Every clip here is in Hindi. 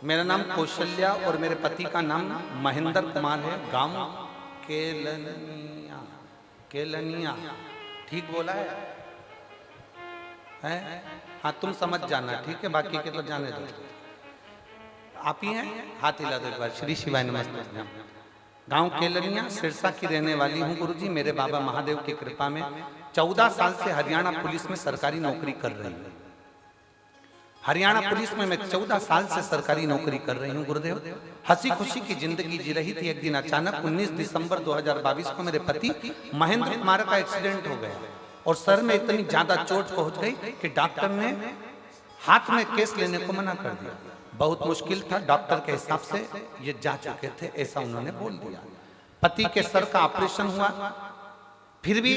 मेरा नाम कौशल्या और मेरे पति का नाम महेंद्र कुमार है। गांव केलनिया। केलनिया ठीक बोला है? हाँ तुम समझ जाना, ठीक है, बाकी के तो जाने दो। आप ही हैं? हाथ हिला दो एक बार। श्री शिवाय नमस्ते। गांव केलनिया सिरसा की रहने वाली हूँ गुरुजी। मेरे बाबा महादेव की कृपा में 14 साल से हरियाणा पुलिस में सरकारी नौकरी कर रही हूँ। हरियाणा पुलिस में मैं 14 साल से सरकारी नौकरी कर रही हूँ गुरुदेव। हंसी खुशी की जिंदगी जी रही थी। एक दिन अचानक 19 दिसंबर 2022 को मेरे पति महेंद्र कुमार का एक्सीडेंट हो गया और सर में इतनी ज्यादा चोट पहुंच गई कि डॉक्टर ने हाथ में केस लेने को मना कर दिया। बहुत मुश्किल था, डॉक्टर के हिसाब से ये जा चुके थे, ऐसा उन्होंने बोल दिया। पति के सर का ऑपरेशन हुआ, फिर भी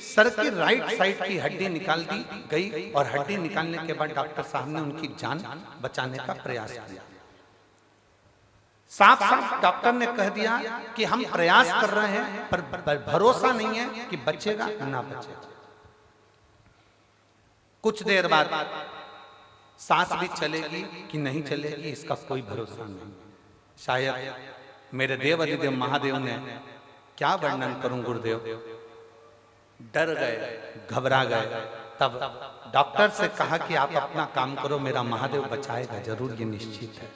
सर की राइट साइड की हड्डी निकाल दी गई और हड्डी निकालने के बाद डॉक्टर साहब ने उनकी जान बचाने का प्रयास किया। साफ साफ डॉक्टर ने कह दिया कि हम प्रयास कर रहे हैं पर भरोसा नहीं है कि बचेगा ना बचेगा। कुछ देर बाद सांस भी चलेगी कि नहीं चलेगी इसका कोई भरोसा नहीं। शायद मेरे देव अधिदेव महादेव ने, क्या वर्णन करूं गुरुदेव, डर गए, घबरा गए। तब डॉक्टर से कहा कि आप अपना काम करो, मेरा महादेव बचाएगा जरूर, ये निश्चित है।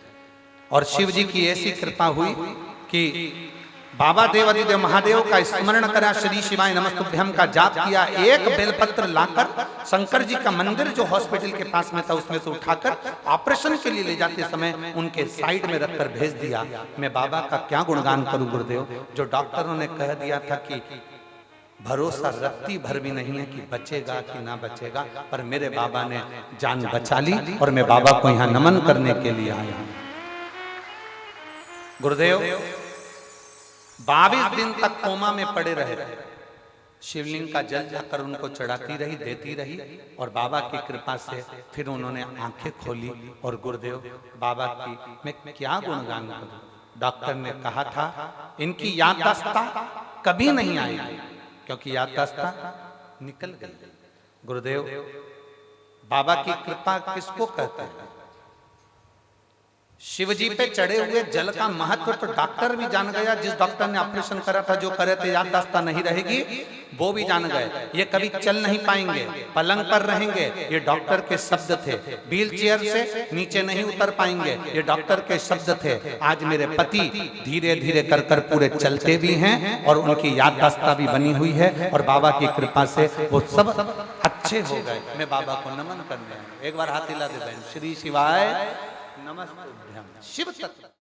और शिव जी की ऐसी कृपा हुई कि बाबा देव अधिदेव महादेव का स्मरण करा, श्री शिवाय नमस्तुभ्यम का जाप किया। एक बेलपत्र लाकर शंकर जी का मंदिर जो हॉस्पिटल के पास में था उसमें से उठाकर ऑपरेशन के लिए ले जाते समय उनके साइड में रखकर भेज दिया। मैं बाबा का क्या गुणगान करूं गुरुदेव, जो डॉक्टरों ने कह दिया था कि भरोसा रत्ती भर भी नहीं है कि बचेगा कि ना बचेगा, पर मेरे बाबा ने जान बचा ली और मैं बाबा को यहाँ नमन करने के लिए आया हूं। गुरुदेव 22 दिन तक कोमा में पड़े रहे। शिवलिंग का जल जाकर उनको चढ़ाती रही, देती रही और बाबा की कृपा से फिर उन्होंने आंखें खोली। और गुरुदेव बाबा की मैं क्या गुणगान करूं। डॉक्टर ने कहा था इनकी याददाश्त कभी नहीं आएगी क्योंकि याददाश्त निकल गई। गुरुदेव बाबा की कृपा किसको कहते हैं? शिव जी पे चढ़े हुए जल का महत्व तो डॉक्टर भी जान गया। जिस डॉक्टर ने ऑपरेशन करा था, जो करे थे याददाश्त नहीं रहेगी, वो भी जान गए। ये कभी चल नहीं पाएंगे, पलंग पर रहेंगे, ये डॉक्टर के शब्द थे। व्हील चेयर से नीचे नहीं उतर पाएंगे, ये डॉक्टर के शब्द थे। आज मेरे पति धीरे धीरे कर कर पूरे चलते भी हैं और उनकी याददाश्त भी बनी हुई है और बाबा की कृपा से वो सब अच्छे हो गए। मैं बाबा को नमन करने आया। एक बार हाथ हिला दे बहन। श्री शिवाय नमस्ते। शिव तत्व।